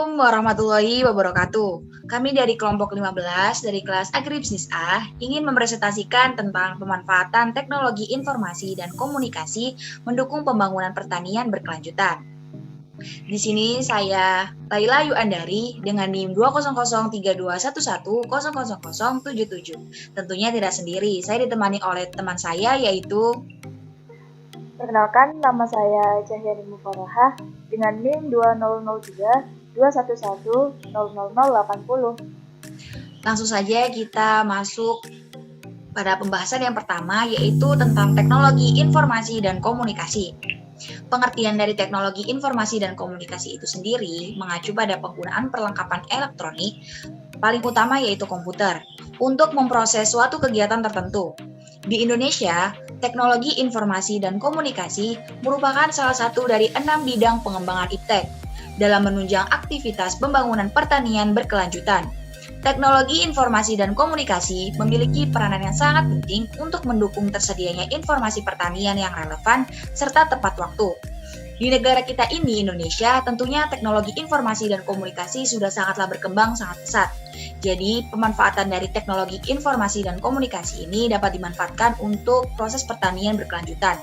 Assalamualaikum warahmatullahi wabarakatuh. Kami dari kelompok 15 dari kelas Agribisnis A ingin mempresentasikan tentang pemanfaatan teknologi informasi dan komunikasi mendukung pembangunan pertanian berkelanjutan. Di sini saya Laila Yuandari dengan NIM 2003211000077. Tentunya tidak sendiri, saya ditemani oleh teman saya yaitu Perkenalkan, nama saya Cahyani Mufarahah dengan NIM 200321100080. Langsung saja kita masuk pada pembahasan yang pertama yaitu tentang teknologi informasi dan komunikasi. Pengertian dari teknologi informasi dan komunikasi itu sendiri mengacu pada penggunaan perlengkapan elektronik paling utama yaitu komputer untuk memproses suatu kegiatan tertentu. Di Indonesia, teknologi informasi dan komunikasi merupakan salah satu dari 6 bidang pengembangan iptek dalam menunjang aktivitas pembangunan pertanian berkelanjutan. Teknologi informasi dan komunikasi memiliki peranan yang sangat penting untuk mendukung tersedianya informasi pertanian yang relevan serta tepat waktu. Di negara kita ini, Indonesia, tentunya teknologi informasi dan komunikasi sudah sangatlah berkembang sangat pesat. Jadi, pemanfaatan dari teknologi informasi dan komunikasi ini dapat dimanfaatkan untuk proses pertanian berkelanjutan.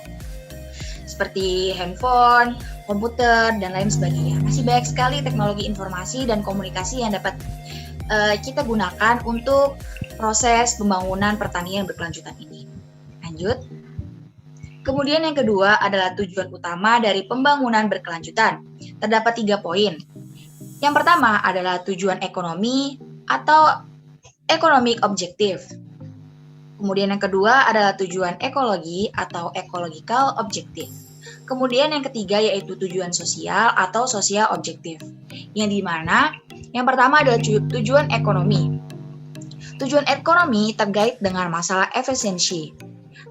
Seperti handphone, komputer, dan lain sebagainya. Masih banyak sekali teknologi informasi dan komunikasi yang dapat kita gunakan untuk proses pembangunan pertanian berkelanjutan ini. Lanjut. Kemudian yang kedua adalah tujuan utama dari pembangunan berkelanjutan. Terdapat 3 poin. Yang pertama adalah tujuan ekonomi atau economic objective. Kemudian yang kedua adalah tujuan ekologi atau ecological objective. Kemudian yang ketiga yaitu tujuan sosial atau social objective. Yang dimana yang pertama adalah tujuan ekonomi. Tujuan ekonomi terkait dengan masalah efisiensi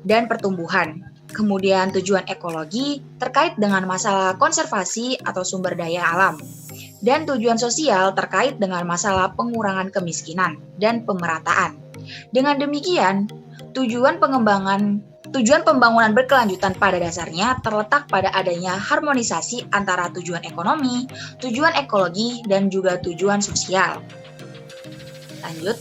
dan pertumbuhan. Kemudian tujuan ekologi terkait dengan masalah konservasi atau sumber daya alam. Dan tujuan sosial terkait dengan masalah pengurangan kemiskinan dan pemerataan. Dengan demikian, tujuan pembangunan berkelanjutan pada dasarnya terletak pada adanya harmonisasi antara tujuan ekonomi, tujuan ekologi, dan juga tujuan sosial. Lanjut.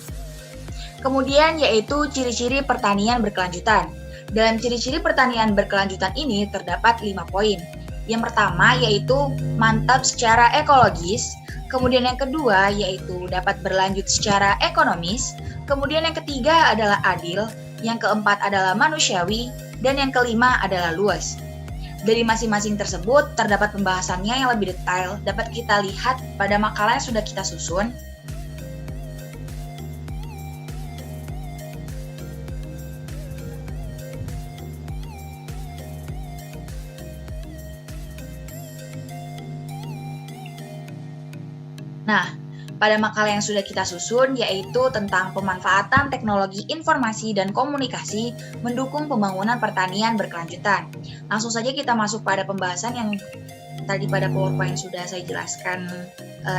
Kemudian yaitu ciri-ciri pertanian berkelanjutan. Dalam ciri-ciri pertanian berkelanjutan ini terdapat 5 poin. Yang pertama yaitu mantap secara ekologis, kemudian yang kedua yaitu dapat berlanjut secara ekonomis, kemudian yang ketiga adalah adil, yang keempat adalah manusiawi, dan yang kelima adalah luas. Dari masing-masing tersebut terdapat pembahasannya yang lebih detail dapat kita lihat pada makalah yang sudah kita susun. Nah, pada makalah yang sudah kita susun yaitu tentang pemanfaatan teknologi informasi dan komunikasi mendukung pembangunan pertanian berkelanjutan. Langsung saja kita masuk pada pembahasan yang tadi pada PowerPoint sudah saya jelaskan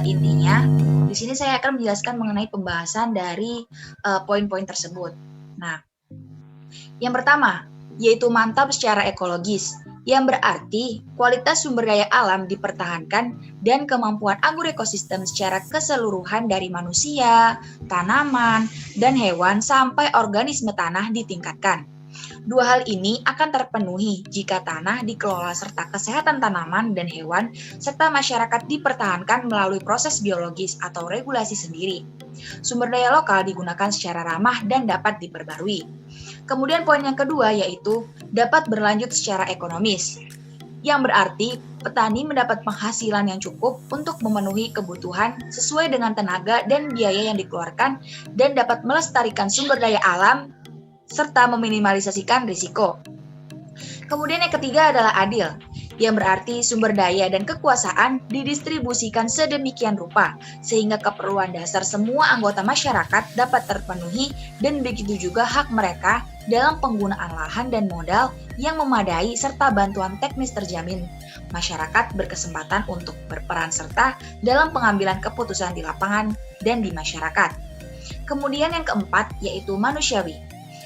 intinya. Di sini saya akan menjelaskan mengenai pembahasan dari poin-poin tersebut. Nah, yang pertama yaitu mantap secara ekologis, yang berarti kualitas sumber daya alam dipertahankan dan kemampuan agroekosistem secara keseluruhan dari manusia, tanaman, dan hewan sampai organisme tanah ditingkatkan. Dua hal ini akan terpenuhi jika tanah dikelola serta kesehatan tanaman dan hewan serta masyarakat dipertahankan melalui proses biologis atau regulasi sendiri. Sumber daya lokal digunakan secara ramah dan dapat diperbarui. Kemudian poin yang kedua yaitu dapat berlanjut secara ekonomis, yang berarti petani mendapat penghasilan yang cukup untuk memenuhi kebutuhan sesuai dengan tenaga dan biaya yang dikeluarkan dan dapat melestarikan sumber daya alam serta meminimalisasikan risiko. Kemudian yang ketiga adalah adil, yang berarti sumber daya dan kekuasaan didistribusikan sedemikian rupa sehingga keperluan dasar semua anggota masyarakat dapat terpenuhi dan begitu juga hak mereka dalam penggunaan lahan dan modal yang memadai serta bantuan teknis terjamin. Masyarakat berkesempatan untuk berperan serta dalam pengambilan keputusan di lapangan dan di masyarakat. Kemudian yang keempat yaitu manusiawi,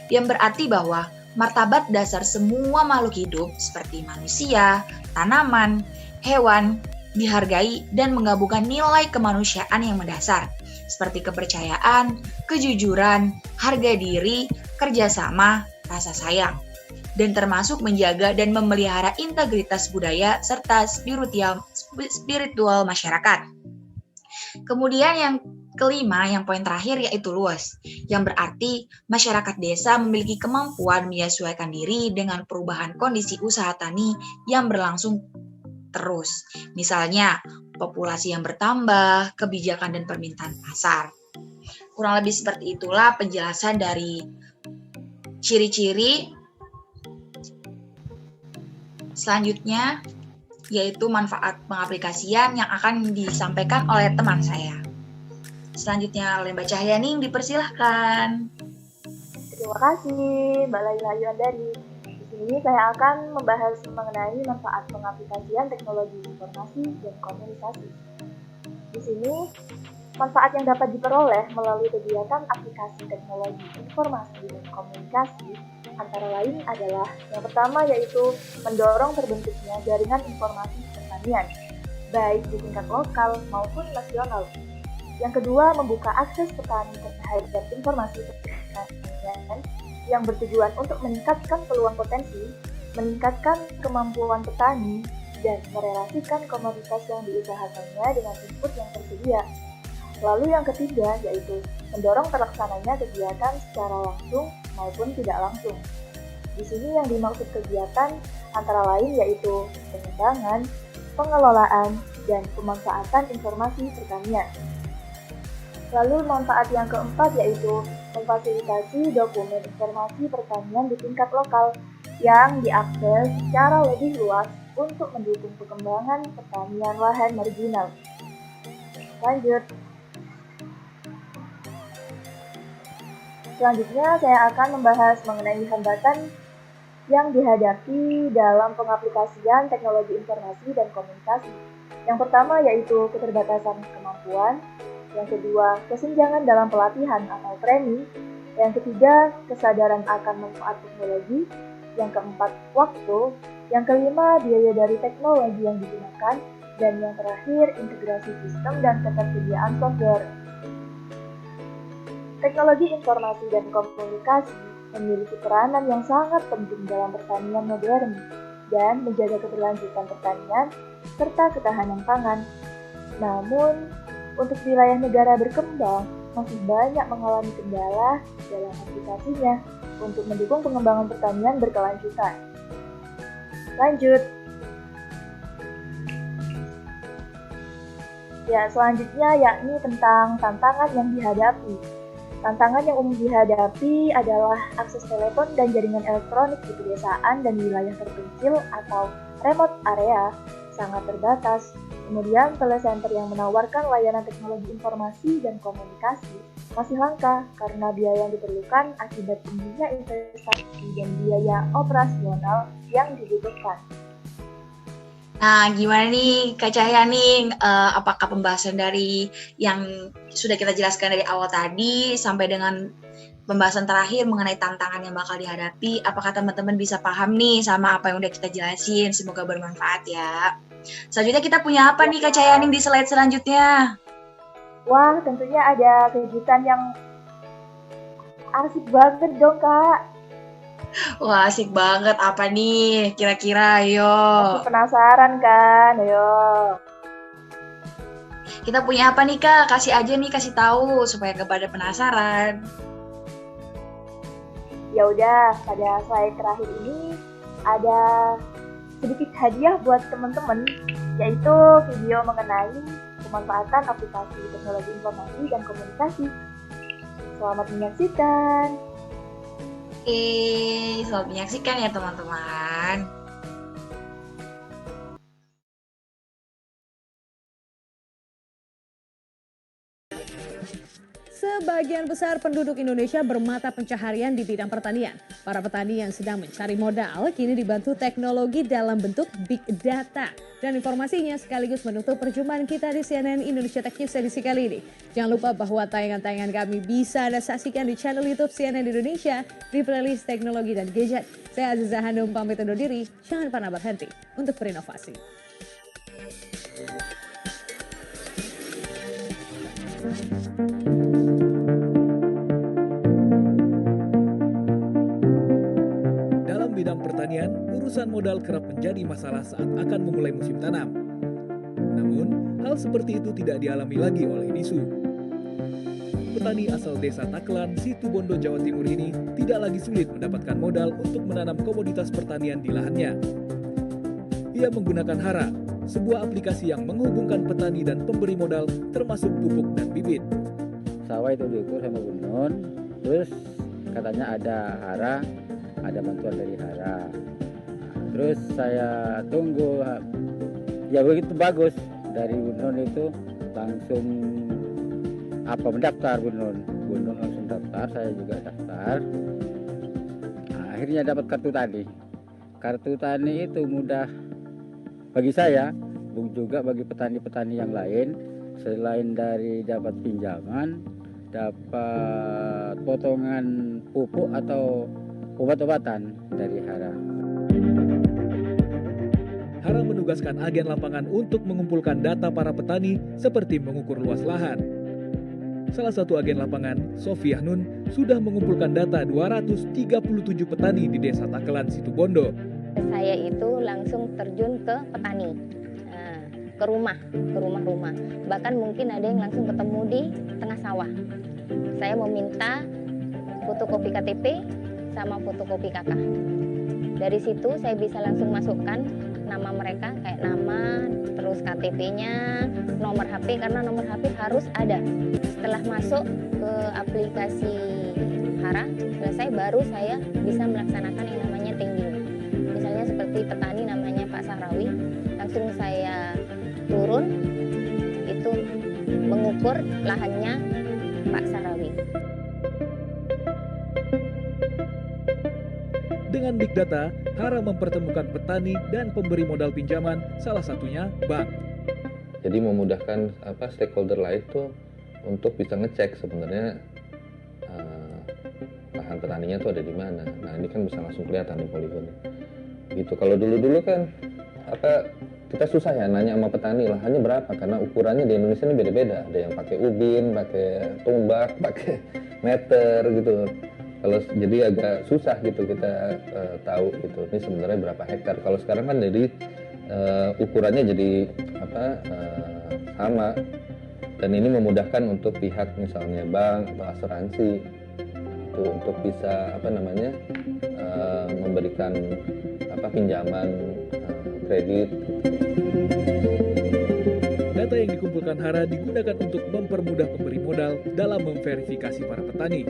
yang berarti bahwa martabat dasar semua makhluk hidup seperti manusia, tanaman, hewan, dihargai, dan menggabungkan nilai kemanusiaan yang mendasar, seperti kepercayaan, kejujuran, harga diri, kerjasama, rasa sayang, dan termasuk menjaga dan memelihara integritas budaya serta spiritual masyarakat. Kemudian yang kelima, yang poin terakhir yaitu luas, yang berarti masyarakat desa memiliki kemampuan menyesuaikan diri dengan perubahan kondisi usaha tani yang berlangsung terus. Misalnya, populasi yang bertambah, kebijakan dan permintaan pasar. Kurang lebih seperti itulah penjelasan dari ciri-ciri. Selanjutnya, yaitu manfaat pengaplikasian yang akan disampaikan oleh teman saya. Selanjutnya oleh Mbak Cahyaning, dipersilahkan. Terima kasih Mbak Laila Yuandari. Di sini saya akan membahas mengenai manfaat pengaplikasian teknologi informasi dan komunikasi. Di sini, manfaat yang dapat diperoleh melalui kegiatan aplikasi teknologi informasi dan komunikasi antara lain adalah yang pertama yaitu mendorong terbentuknya jaringan informasi pertanian, baik di tingkat lokal maupun nasional. Yang kedua, membuka akses petani terhadap informasi pertanian yang bertujuan untuk meningkatkan peluang potensi, meningkatkan kemampuan petani, dan merelasikan komoditas yang diusahakannya dengan input yang tersedia. Lalu yang ketiga yaitu mendorong terlaksananya kegiatan secara langsung maupun tidak langsung. Di sini yang dimaksud kegiatan antara lain yaitu pengembangan, pengelolaan, dan pemanfaatan informasi pertanian. Lalu manfaat yang keempat yaitu memfasilitasi dokumen informasi pertanian di tingkat lokal yang diakses secara lebih luas untuk mendukung perkembangan pertanian lahan marginal. Lanjut. Selanjutnya saya akan membahas mengenai hambatan yang dihadapi dalam pengaplikasian teknologi informasi dan komunikasi. Yang pertama yaitu keterbatasan kemampuan, yang kedua kesenjangan dalam pelatihan atau training, yang ketiga kesadaran akan manfaat teknologi, yang keempat waktu, yang kelima biaya dari teknologi yang digunakan, dan yang terakhir integrasi sistem dan ketersediaan software. Teknologi informasi dan komunikasi memiliki peranan yang sangat penting dalam pertanian modern dan menjaga keberlanjutan pertanian serta ketahanan pangan. Namun, untuk wilayah negara berkembang masih banyak mengalami kendala dalam aplikasinya untuk mendukung pengembangan pertanian berkelanjutan. Lanjut. Ya, selanjutnya yakni tentang tantangan yang dihadapi. Tantangan yang umum dihadapi adalah akses telepon dan jaringan elektronik di pedesaan dan wilayah terpencil atau remote area sangat terbatas. Kemudian telecenter yang menawarkan layanan teknologi informasi dan komunikasi masih langka karena biaya yang diperlukan akibat tingginya investasi dan biaya operasional yang dibutuhkan. Nah, gimana nih Kak Cahyaning? Apakah pembahasan dari yang sudah kita jelaskan dari awal tadi sampai dengan pembahasan terakhir mengenai tantangan yang bakal dihadapi, apakah teman-teman bisa paham nih sama apa yang udah kita jelasin? Semoga bermanfaat ya. Selanjutnya kita punya apa nih Kak Cahyaning di slide selanjutnya? Wah, tentunya ada kejutan yang asik banget dong Kak. Wah, asik banget. Apa nih? Kira-kira, ayo. Pasti penasaran kan? Ayo. Kita punya apa nih, Kak? Kasih aja nih, kasih tahu supaya kepada penasaran. Ya udah, pada slide terakhir ini ada sedikit hadiah buat teman-teman, yaitu video mengenai pemanfaatan aplikasi teknologi informasi dan komunikasi. Selamat menyaksikan. Oke, selamat menyaksikan ya teman-teman. Sebagian besar penduduk Indonesia bermata pencaharian di bidang pertanian. Para petani yang sedang mencari modal kini dibantu teknologi dalam bentuk big data. Dan informasinya sekaligus menutup perjumpaan kita di CNN Indonesia Tech News edisi kali ini. Jangan lupa bahwa tayangan-tayangan kami bisa Anda saksikan di channel YouTube CNN Indonesia di playlist teknologi dan gadget. Saya Aziza Hanum pamit undur diri, jangan pernah berhenti untuk berinovasi. Dalam bidang pertanian, urusan modal kerap menjadi masalah saat akan memulai musim tanam. Namun, hal seperti itu tidak dialami lagi oleh Nisu. Petani asal desa Takelan, Situbondo, Jawa Timur ini tidak lagi sulit mendapatkan modal untuk menanam komoditas pertanian di lahannya. Ia menggunakan Hara, sebuah aplikasi yang menghubungkan petani dan pemberi modal termasuk pupuk dan bibit. Sawah itu diukur sama Bunun, terus katanya ada Hara, ada bantuan dari Hara. Terus saya tunggu, ya begitu bagus. Dari Bunun itu langsung mendaftar Bunun langsung daftar, saya juga daftar. Nah, akhirnya dapat kartu tani. Kartu tani itu mudah bagi saya, juga bagi petani-petani yang lain. Selain dari dapat pinjaman, dapat potongan pupuk atau obat-obatan dari Hara. Hara menugaskan agen lapangan untuk mengumpulkan data para petani seperti mengukur luas lahan. Salah satu agen lapangan, Sofiah Nun, sudah mengumpulkan data 237 petani di Desa Takelan, Situbondo. Saya itu langsung terjun ke petani, ke rumah. Bahkan mungkin ada yang langsung ketemu di tengah sawah. Saya meminta fotokopi KTP sama fotokopi KK. Dari situ saya bisa langsung masukkan nama mereka, kayak nama, terus KTP-nya, nomor HP, karena nomor HP harus ada. Setelah masuk ke aplikasi Hara, selesai baru saya bisa melaksanakan yang namanya tending. Misalnya seperti petani namanya Pak Sahrawi, langsung saya turun, itu mengukur lahannya Pak Sahrawi. Dengan Big Data, Hara mempertemukan petani dan pemberi modal pinjaman, salah satunya bank. Jadi memudahkan stakeholder lain tuh untuk bisa ngecek sebenarnya lahan petaninya tuh ada di mana. Nah ini kan bisa langsung kelihatan di poligonnya. Gitu. Kalau dulu kan kita susah ya nanya sama petani lahannya berapa, karena ukurannya di Indonesia ini beda-beda. Ada yang pakai ubin, pakai tumbak, pakai meter gitu. Kalau jadi agak susah gitu kita tahu gitu. Ini sebenarnya berapa hektar. Kalau sekarang kan jadi ukurannya jadi sama. Dan ini memudahkan untuk pihak misalnya bank atau asuransi itu untuk bisa memberikan pinjaman kredit. Data yang dikumpulkan Hara digunakan untuk mempermudah pemberi modal dalam memverifikasi para petani,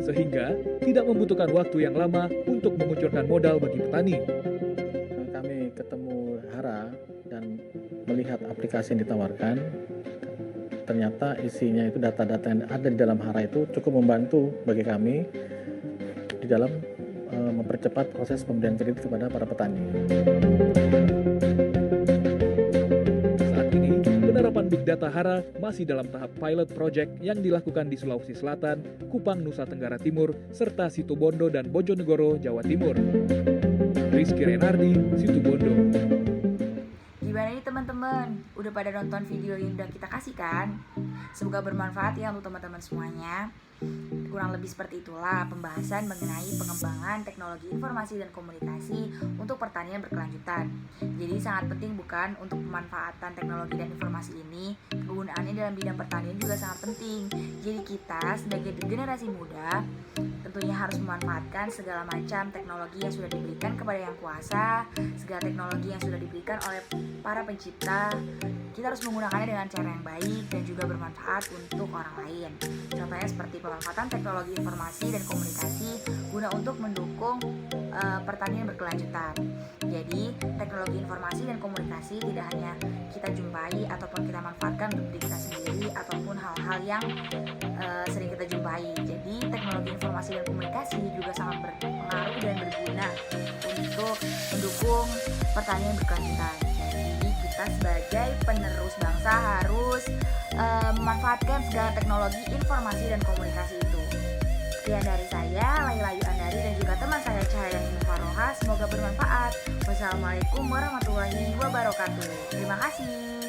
sehingga tidak membutuhkan waktu yang lama untuk mengucurkan modal bagi petani. Kami ketemu Hara dan melihat aplikasi yang ditawarkan. Ternyata isinya itu data-data yang ada di dalam Hara itu cukup membantu bagi kami di dalam mempercepat proses pemberian kredit kepada para petani. Saat ini, penerapan Big Data Hara masih dalam tahap pilot project yang dilakukan di Sulawesi Selatan, Kupang, Nusa Tenggara Timur, serta Situbondo dan Bojonegoro, Jawa Timur. Rizky Renardi, Situbondo. Gimana nih teman-teman? Udah pada nonton video yang udah kita kasih kan? Semoga bermanfaat ya untuk teman-teman semuanya. Kurang lebih seperti itulah pembahasan mengenai pengembangan teknologi informasi dan komunikasi untuk pertanian berkelanjutan. Jadi sangat penting bukan untuk pemanfaatan teknologi dan informasi ini, penggunaannya dalam bidang pertanian juga sangat penting. Jadi kita sebagai generasi muda tentunya harus memanfaatkan segala macam teknologi yang sudah diberikan kepada yang kuasa, segala teknologi yang sudah diberikan oleh para pencipta. Kita harus menggunakannya dengan cara yang baik dan juga bermanfaat untuk orang lain. Contohnya seperti pemanfaatan teknologi informasi dan komunikasi guna untuk mendukung pertanian berkelanjutan. Jadi teknologi informasi dan komunikasi tidak hanya kita jumpai ataupun kita manfaatkan untuk diri kita sendiri ataupun hal-hal yang sering kita jumpai. Jadi teknologi informasi dan komunikasi juga sangat berpengaruh dan berguna untuk mendukung pertanian berkelanjutan. Jadi kita sebagai penerus bangsa harus memanfaatkan segala teknologi informasi dan komunikasi itu. Sekian dari saya, Layu Andari, dan juga teman saya Cahaya Faroha. Semoga bermanfaat. Wassalamualaikum warahmatullahi wabarakatuh. Terima kasih.